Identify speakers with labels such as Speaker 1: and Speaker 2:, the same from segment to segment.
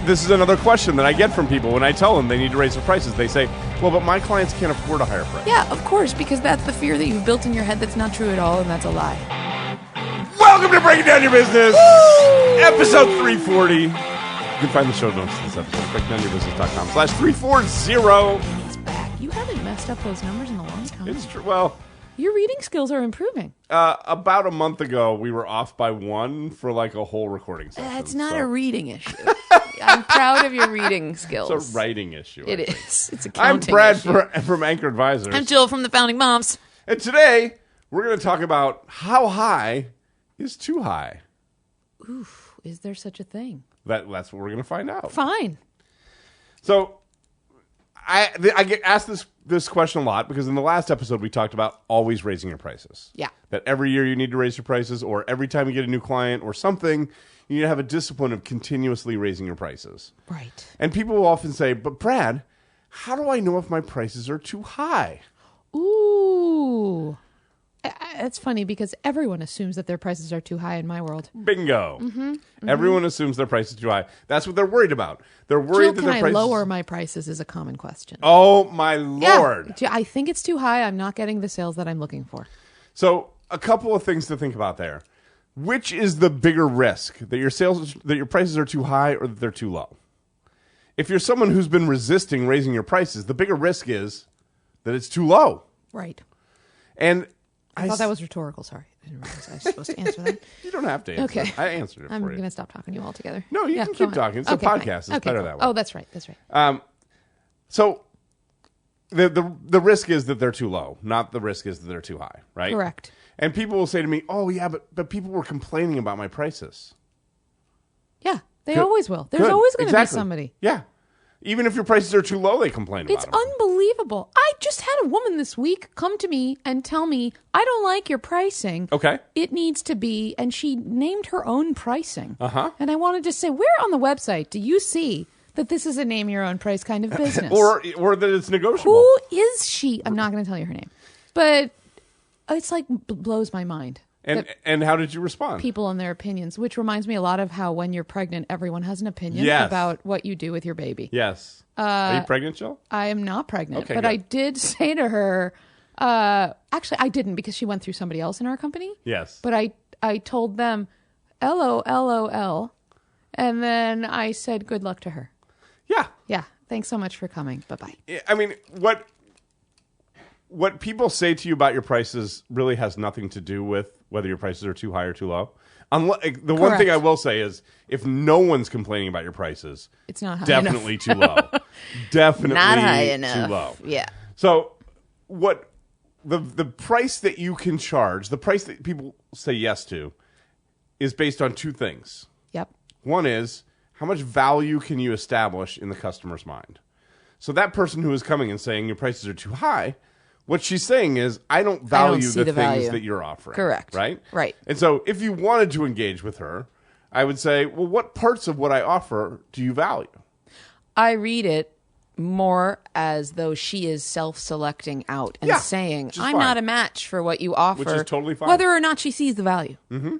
Speaker 1: this is another question that I get from people when I tell them they need to raise their prices. They say, well, but my clients can't afford a higher price.
Speaker 2: Yeah, of course, because that's the fear that you've built in your head that's not true at all, and that's a lie.
Speaker 1: Welcome to Breaking Down Your Business, episode 340. You can find the show notes to this episode at breakingdownyourbusiness.com/340.
Speaker 2: He's back. You haven't messed up those numbers in a long time.
Speaker 1: It's true. Well,
Speaker 2: your reading skills are improving.
Speaker 1: About a month ago, we were off by one for like a whole recording session.
Speaker 2: That's not a reading issue. I'm proud of your reading skills.
Speaker 1: It's a writing issue.
Speaker 2: It is. It's a
Speaker 1: I'm
Speaker 2: counting
Speaker 1: Brad
Speaker 2: issue.
Speaker 1: from Anchor Advisors.
Speaker 2: I'm Jill from the Founding Moms.
Speaker 1: And today, we're going to talk about how high is too high.
Speaker 2: Oof, is there such a thing?
Speaker 1: That's what we're going to find out.
Speaker 2: Fine.
Speaker 1: So, I get asked this question a lot because in the last episode we talked about always raising your prices.
Speaker 2: Yeah.
Speaker 1: That every year you need to raise your prices, or every time you get a new client or something, you need to have a discipline of continuously raising your prices.
Speaker 2: Right.
Speaker 1: And people will often say, but Brad, how do I know if my prices are too high?
Speaker 2: Ooh. It's funny because everyone assumes that their prices are too high in my world.
Speaker 1: Bingo. Everyone assumes their price is too high. That's what they're worried about. They're worried
Speaker 2: Jill,
Speaker 1: that
Speaker 2: can
Speaker 1: their
Speaker 2: I
Speaker 1: prices...
Speaker 2: lower my prices is a common question.
Speaker 1: Oh, my Lord.
Speaker 2: Yeah. I think it's too high. I'm not getting the sales that I'm looking for.
Speaker 1: So, a couple of things to think about there. Which is the bigger risk? That your prices are too high or that they're too low? If you're someone who's been resisting raising your prices, the bigger risk is that it's too low.
Speaker 2: Right.
Speaker 1: And
Speaker 2: I thought that was rhetorical. Sorry. I didn't realize I was supposed to answer that.
Speaker 1: You don't have to answer.
Speaker 2: Okay.
Speaker 1: I answered it
Speaker 2: I'm
Speaker 1: for you.
Speaker 2: going to stop talking to you altogether.
Speaker 1: No, you can keep talking. It's a podcast. It's better that way.
Speaker 2: Oh, that's right. That's right.
Speaker 1: So the risk is that they're too low, not the risk is that they're too high, right?
Speaker 2: Correct.
Speaker 1: And people will say to me, "Oh, yeah, but people were complaining about my prices."
Speaker 2: Yeah, they
Speaker 1: Good.
Speaker 2: always will. There's
Speaker 1: Good.
Speaker 2: always going to
Speaker 1: Exactly.
Speaker 2: be somebody.
Speaker 1: Yeah. Even if your prices are too low, they complain
Speaker 2: It's
Speaker 1: about them.
Speaker 2: unbelievable. I just had a woman this week come to me and tell me, I don't like your pricing.
Speaker 1: Okay.
Speaker 2: It needs to be, and she named her own pricing.
Speaker 1: Uh-huh.
Speaker 2: And I wanted to say, where on the website do you see that this is a name your own price kind of business?
Speaker 1: or that it's negotiable.
Speaker 2: Who is she? I'm not going to tell you her name. But it's like blows my mind.
Speaker 1: And how did you respond?
Speaker 2: People and their opinions, which reminds me a lot of how when you're pregnant, everyone has an opinion
Speaker 1: Yes.
Speaker 2: about what you do with your baby.
Speaker 1: Yes. Are you pregnant, Jill?
Speaker 2: I am not pregnant,
Speaker 1: Okay,
Speaker 2: but
Speaker 1: good.
Speaker 2: I did say to her, actually, I didn't because she went through somebody else in our company.
Speaker 1: Yes.
Speaker 2: But I told them, LOLOL, and then I said, good luck to her.
Speaker 1: Yeah.
Speaker 2: Yeah, thanks so much for coming. Bye-bye.
Speaker 1: I mean, what people say to you about your prices really has nothing to do with whether your prices are too high or too low. The one thing I will say is, if no one's complaining about your prices,
Speaker 2: It's not high
Speaker 1: definitely too low. Definitely
Speaker 2: Not high
Speaker 1: too
Speaker 2: enough.
Speaker 1: low.
Speaker 2: Yeah.
Speaker 1: So, what the price that you can charge, the price that people say yes to, is based on two things.
Speaker 2: Yep.
Speaker 1: One is, how much value can you establish in the customer's mind? So that person who is coming and saying your prices are too high, what she's saying is, I don't value
Speaker 2: see
Speaker 1: the
Speaker 2: the
Speaker 1: things
Speaker 2: value.
Speaker 1: that you're offering.
Speaker 2: Correct.
Speaker 1: Right?
Speaker 2: Right.
Speaker 1: And so if you wanted to engage with her, I would say, well, what parts of what I offer do you value?
Speaker 2: I read it more as though she is self-selecting out and
Speaker 1: Yeah,
Speaker 2: saying,
Speaker 1: which is
Speaker 2: I'm
Speaker 1: fine.
Speaker 2: not a match for what you offer.
Speaker 1: Which is totally fine.
Speaker 2: Whether or not she sees the value. Mm-hmm.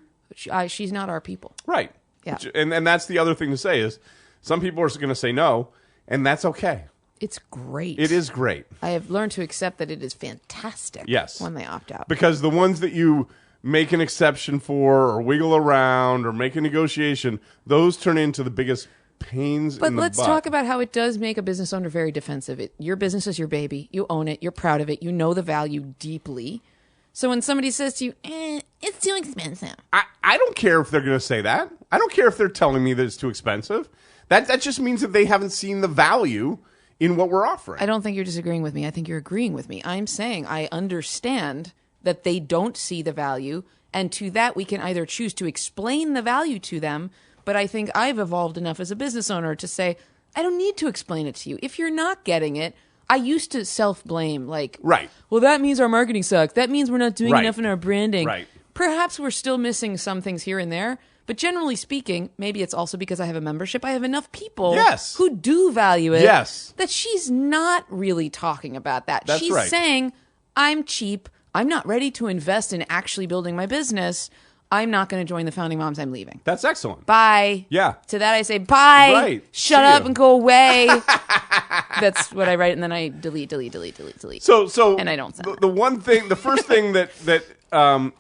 Speaker 2: She's not our people.
Speaker 1: Right.
Speaker 2: Yeah.
Speaker 1: And that's the other thing to say is, some people are going to say no, and that's okay.
Speaker 2: It's great.
Speaker 1: It is great.
Speaker 2: I have learned to accept that it is fantastic
Speaker 1: Yes.
Speaker 2: when they opt out.
Speaker 1: Because the ones that you make an exception for or wiggle around or make a negotiation, those turn into the biggest pains
Speaker 2: But
Speaker 1: in the
Speaker 2: let's
Speaker 1: butt.
Speaker 2: talk about how it does make a business owner very defensive. Your business is your baby. You own it. You're proud of it. You know the value deeply. So when somebody says to you, it's too expensive.
Speaker 1: I don't care if they're going to say that. I don't care if they're telling me that it's too expensive. That just means that they haven't seen the value in what we're offering.
Speaker 2: I don't think you're disagreeing with me. I think you're agreeing with me. I'm saying I understand that they don't see the value, and to that we can either choose to explain the value to them, but I think I've evolved enough as a business owner to say, I don't need to explain it to you. If you're not getting it, I used to self-blame, like,
Speaker 1: Right.
Speaker 2: well, that means our marketing sucks. That means we're not doing
Speaker 1: Right.
Speaker 2: enough in our branding.
Speaker 1: Right.
Speaker 2: Perhaps we're still missing some things here and there, but generally speaking, maybe it's also because I have a membership. I have enough people
Speaker 1: Yes.
Speaker 2: who do value it
Speaker 1: Yes.
Speaker 2: that she's not really talking about that.
Speaker 1: That's
Speaker 2: She's
Speaker 1: right.
Speaker 2: saying, I'm cheap. I'm not ready to invest in actually building my business. I'm not going to join the Founding Moms. I'm leaving.
Speaker 1: That's excellent.
Speaker 2: Bye.
Speaker 1: Yeah.
Speaker 2: To that I say, bye.
Speaker 1: Right.
Speaker 2: Shut
Speaker 1: See
Speaker 2: up
Speaker 1: you.
Speaker 2: and go away. That's what I write, and then I delete.
Speaker 1: So
Speaker 2: And I don't send
Speaker 1: the first thing that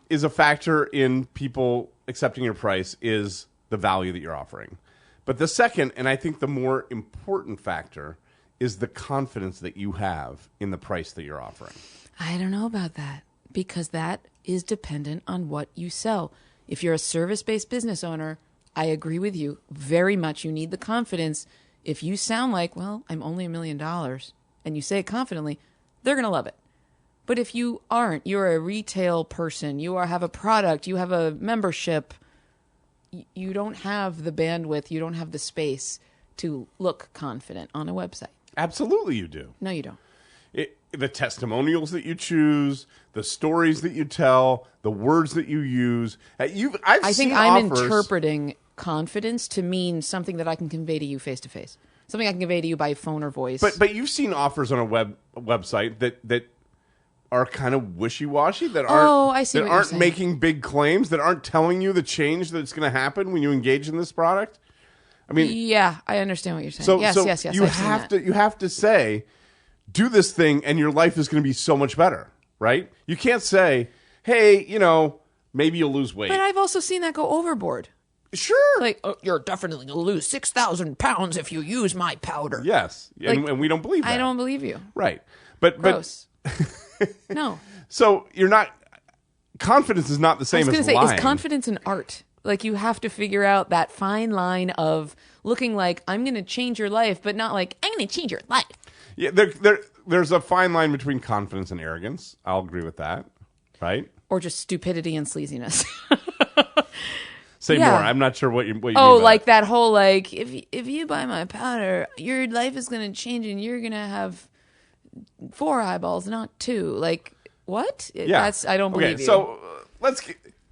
Speaker 1: is a factor in people accepting your price is the value that you're offering. But the second, and I think the more important factor, is the confidence that you have in the price that you're offering.
Speaker 2: I don't know about that, because that is dependent on what you sell. If you're a service-based business owner, I agree with you very much. You need the confidence. If you sound like, well, I'm only $1 million, and you say it confidently, they're going to love it. But if you aren't, you're a retail person, have a product, you have a membership, you don't have the bandwidth, you don't have the space to look confident on a website.
Speaker 1: Absolutely you do.
Speaker 2: No, you don't.
Speaker 1: The testimonials that you choose, the stories that you tell, the words that you use. I think
Speaker 2: I'm interpreting confidence to mean something that I can convey to you face to face, something I can convey to you by phone or voice.
Speaker 1: But you've seen offers on a website that are kind of wishy-washy, that aren't making big claims, that aren't telling you the change that's going to happen when you engage in this product. I mean,
Speaker 2: yeah, I understand what you're saying.
Speaker 1: So
Speaker 2: Yes.
Speaker 1: You have to say, do this thing, and your life is going to be so much better, right? You can't say, hey, maybe you'll lose weight.
Speaker 2: But I've also seen that go overboard.
Speaker 1: Sure.
Speaker 2: Like, you're definitely going to lose 6,000 pounds if you use my powder.
Speaker 1: Yes. And we don't believe that.
Speaker 2: I don't believe you.
Speaker 1: Right. But
Speaker 2: Gross. No.
Speaker 1: So you're not, confidence is not the same as lying. I was going to say,
Speaker 2: is confidence an art? Like, you have to figure out that fine line of looking like, I'm going to change your life, but not like, I'm going to change your life.
Speaker 1: Yeah, there's a fine line between confidence and arrogance. I'll agree with that, right?
Speaker 2: Or just stupidity and sleaziness.
Speaker 1: Say more. I'm not sure what you mean.
Speaker 2: Oh, like that whole, like, if you buy my powder, your life is going to change and you're going to have 4 eyeballs, not 2. Like, what?
Speaker 1: Yeah.
Speaker 2: I don't believe you.
Speaker 1: So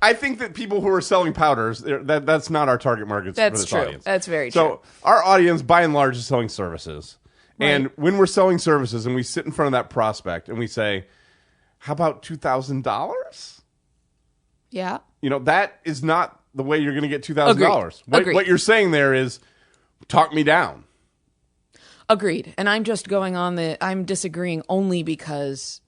Speaker 1: I think that people who are selling powders, that's not our target market for this audience.
Speaker 2: That's very true.
Speaker 1: So our audience, by and large, is selling services. Right. And when we're selling services and we sit in front of that prospect and we say, how about $2,000?
Speaker 2: Yeah.
Speaker 1: That is not the way you're going to get $2,000.
Speaker 2: Agreed.
Speaker 1: What you're saying there is, talk me down.
Speaker 2: Agreed. And I'm just going on I'm disagreeing only because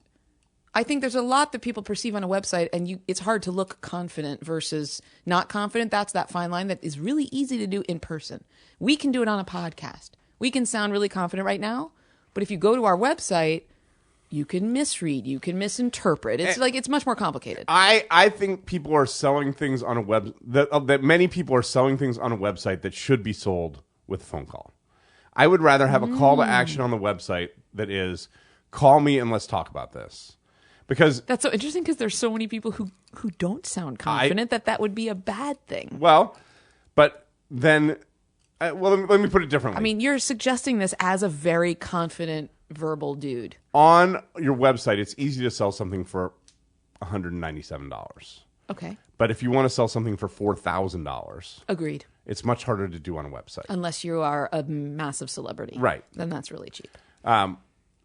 Speaker 2: I think there's a lot that people perceive on a website, and it's hard to look confident versus not confident. That's that fine line that is really easy to do in person. We can do it on a podcast. We can sound really confident right now, but if you go to our website, you can misread, you can misinterpret. It's much more complicated.
Speaker 1: I think people are selling things on a that many people are selling things on a website that should be sold with a phone call. I would rather have a call to action on the website that is, call me and let's talk about this. Because
Speaker 2: that's so interesting, because there's so many people who don't sound confident that would be a bad thing.
Speaker 1: Well, but then, let me put it differently.
Speaker 2: I mean, you're suggesting this as a very confident verbal dude.
Speaker 1: On your website, it's easy to sell something for $197.
Speaker 2: Okay.
Speaker 1: But if you want to sell something for $4,000,
Speaker 2: agreed,
Speaker 1: it's much harder to do on a website.
Speaker 2: Unless you are a massive celebrity.
Speaker 1: Right.
Speaker 2: Then that's really cheap.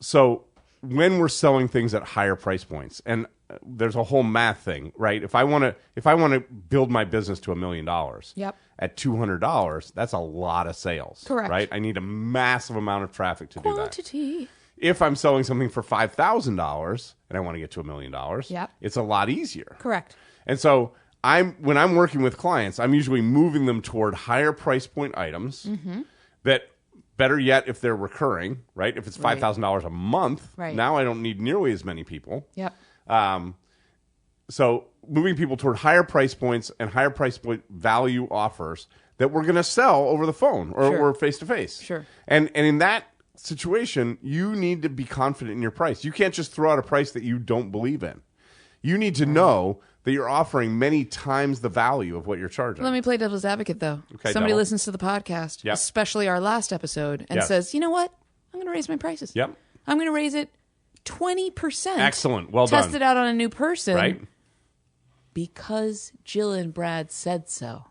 Speaker 1: So when we're selling things at higher price points, and there's a whole math thing, right? If I want to build my business to $1 million,
Speaker 2: yep,
Speaker 1: at $200, that's a lot of sales.
Speaker 2: Correct.
Speaker 1: Right? I need a massive amount of traffic to
Speaker 2: Quantity.
Speaker 1: do that. If I'm selling something for $5,000 and I want to get to $1 million,
Speaker 2: yep,
Speaker 1: it's a lot easier.
Speaker 2: Correct.
Speaker 1: And so when I'm working with clients, I'm usually moving them toward higher price point items that, better yet, if they're recurring, right? If it's $5,000 a month, now I don't need nearly as many people.
Speaker 2: Yep.
Speaker 1: So moving people toward higher price points and higher price point value offers that we're going to sell over the phone or face to face.
Speaker 2: Sure.
Speaker 1: And in that situation, you need to be confident in your price. You can't just throw out a price that you don't believe in. You need to know that you're offering many times the value of what you're charging.
Speaker 2: Let me play devil's advocate, though.
Speaker 1: Okay,
Speaker 2: somebody listens to the podcast, especially our last episode, and says, you know what? I'm going to raise my prices.
Speaker 1: Yep.
Speaker 2: I'm going to raise it 20%.
Speaker 1: Excellent. Well done.
Speaker 2: Test it out on a new person.
Speaker 1: Right.
Speaker 2: Because Jill and Brad said so,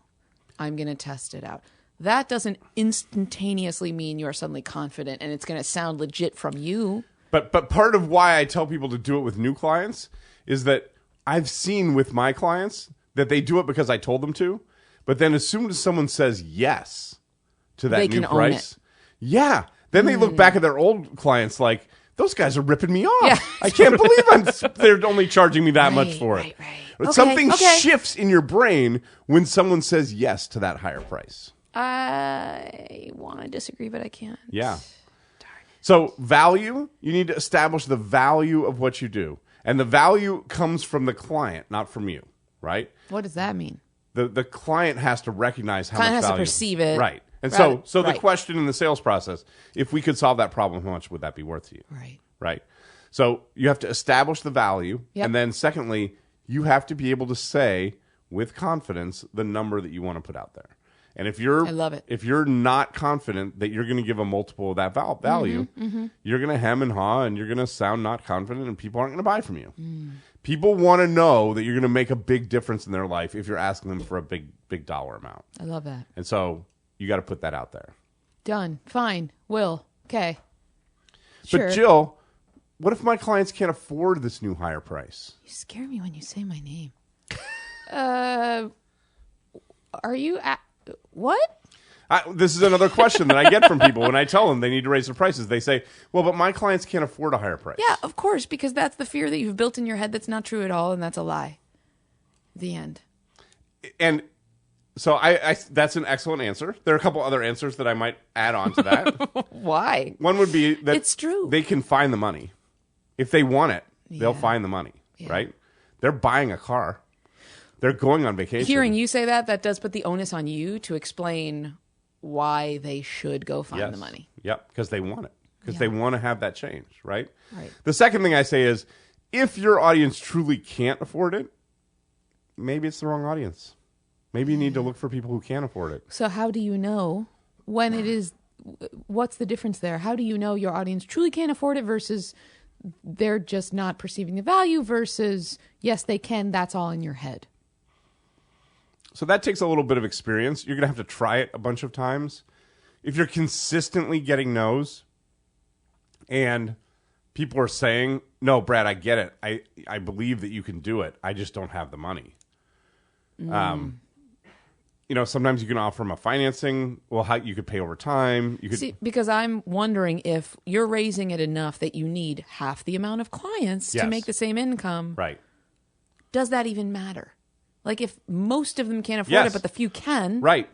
Speaker 2: I'm going to test it out. That doesn't instantaneously mean you're suddenly confident and it's going to sound legit from you.
Speaker 1: But part of why I tell people to do it with new clients is that I've seen with my clients that they do it because I told them to. But then as soon as someone says yes to that
Speaker 2: They
Speaker 1: new
Speaker 2: can own
Speaker 1: price, yeah, then they look back at their old clients like, those guys are ripping me off.
Speaker 2: Yeah.
Speaker 1: I can't believe they're only charging me that much for it.
Speaker 2: Right.
Speaker 1: But
Speaker 2: Okay,
Speaker 1: something
Speaker 2: okay.
Speaker 1: shifts in your brain when someone says yes to that higher price.
Speaker 2: I want to disagree, but I can't.
Speaker 1: Yeah. So value, you need to establish the value of what you do. And the value comes from the client, not from you, right?
Speaker 2: What does that mean?
Speaker 1: The client has to recognize how
Speaker 2: Client
Speaker 1: much
Speaker 2: has to
Speaker 1: value.
Speaker 2: perceive it.
Speaker 1: Right. And
Speaker 2: Rather-
Speaker 1: so the
Speaker 2: right.
Speaker 1: question in the sales process, if we could solve that problem, how much would that be worth to you?
Speaker 2: Right.
Speaker 1: Right. So you have to establish the value.
Speaker 2: Yep.
Speaker 1: And then secondly, you have to be able to say with confidence the number that you want to put out there. And if you're
Speaker 2: I love it.
Speaker 1: if you're not confident that you're going to give a multiple of that value, you're going to hem and haw and you're going to sound not confident and people aren't going to buy from you. People want to know that you're going to make a big difference in their life if you're asking them for a big dollar amount.
Speaker 2: I love that.
Speaker 1: And so you got to put that out there.
Speaker 2: Done. Fine. Will. Okay. Sure.
Speaker 1: But Jill, what if my clients can't afford this new higher price?
Speaker 2: You scare me when you say my name. Are you what?
Speaker 1: This is another question that I get from people when I tell them they need to raise their prices. They say, well, but my clients can't afford a higher price.
Speaker 2: Yeah, of course, because that's the fear that you've built in your head that's not true at all, and that's a lie. The end.
Speaker 1: And so I that's an excellent answer. There are a couple other answers that I might add on to that.
Speaker 2: Why?
Speaker 1: One would be that
Speaker 2: It's true.
Speaker 1: They can find the money. If they want it, they'll
Speaker 2: Yeah.
Speaker 1: find the money,
Speaker 2: Yeah.
Speaker 1: right? They're buying a car. They're going on vacation.
Speaker 2: Hearing you say that does put the onus on you to explain why they should go find
Speaker 1: Yes.
Speaker 2: the money.
Speaker 1: Yep, because they want it. Because
Speaker 2: Yeah.
Speaker 1: they want to have that change, right?
Speaker 2: Right.
Speaker 1: The second thing I say is, if your audience truly can't afford it, maybe it's the wrong audience. Maybe you need to look for people who can afford it.
Speaker 2: So how do you know when it is, what's the difference there? How do you know your audience truly can't afford it versus they're just not perceiving the value versus, yes, they can, that's all in your head?
Speaker 1: So that takes a little bit of experience. You're going to have to try it a bunch of times. If you're consistently getting no's and people are saying, no, Brad, I get it. I believe that you can do it. I just don't have the money. Sometimes you can offer them a financing. Well, how you could pay over time. You could
Speaker 2: See, because I'm wondering if you're raising it enough that you need half the amount of clients to
Speaker 1: Yes.
Speaker 2: make the same income.
Speaker 1: right.
Speaker 2: Does that even matter? Like if most of them can't afford
Speaker 1: Yes.
Speaker 2: it, but the few can,
Speaker 1: Right.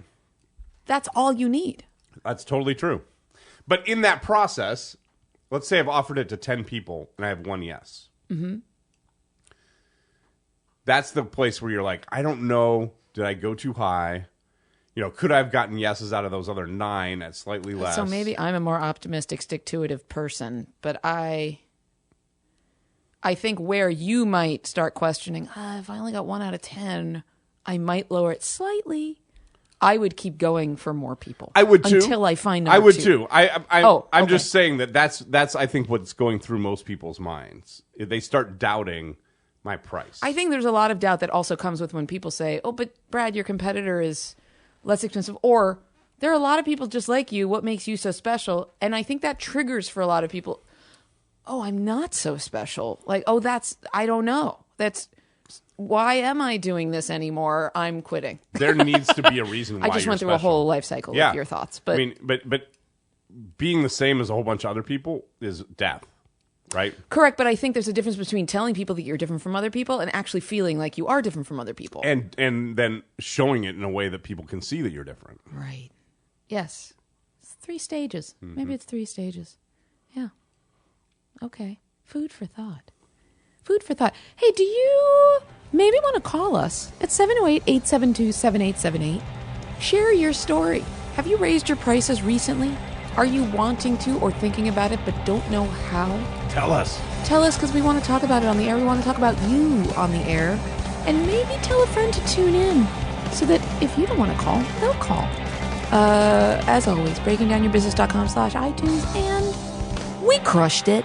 Speaker 2: that's all you need.
Speaker 1: That's totally true. But in that process, let's say I've offered it to 10 people and I have one yes. Mm-hmm. That's the place where you're like, I don't know. Did I go too high? Could I have gotten yeses out of those other 9 at slightly less?
Speaker 2: So maybe I'm a more optimistic, stick-to-itive person, but I think where you might start questioning, if I only got 1 out of 10, I might lower it slightly. I would keep going for more people.
Speaker 1: I would too.
Speaker 2: Until I find number
Speaker 1: I would
Speaker 2: 2.
Speaker 1: too. I'm
Speaker 2: okay.
Speaker 1: just saying that's I think what's going through most people's minds. They start doubting my price.
Speaker 2: I think there's a lot of doubt that also comes with when people say, oh, but Brad, your competitor is less expensive. Or there are a lot of people just like you. What makes you so special? And I think that triggers for a lot of people, oh, I'm not so special. Like, oh, I don't know. Why am I doing this anymore? I'm quitting.
Speaker 1: There needs to be a reason why
Speaker 2: I just
Speaker 1: you're
Speaker 2: went through
Speaker 1: special.
Speaker 2: a whole life cycle of your thoughts. But
Speaker 1: but being the same as a whole bunch of other people is death, right?
Speaker 2: correct. But I think there's a difference between telling people that you're different from other people and actually feeling like you are different from other people.
Speaker 1: And then showing it in a way that people can see that you're different.
Speaker 2: Right. Yes. It's 3 stages.
Speaker 1: Mm-hmm.
Speaker 2: Maybe it's 3 stages. Yeah. Okay. Food for thought. Food for thought. Hey, do you maybe want to call us at 708-872-7878? Share your story. Have you raised your prices recently? Are you wanting to or thinking about it but don't know how?
Speaker 1: Tell us.
Speaker 2: Tell us because we want to talk about it on the air. We want to talk about you on the air. And maybe tell a friend to tune in so that if you don't want to call, they'll call. As always, breakingdownyourbusiness.com/iTunes, and we crushed it.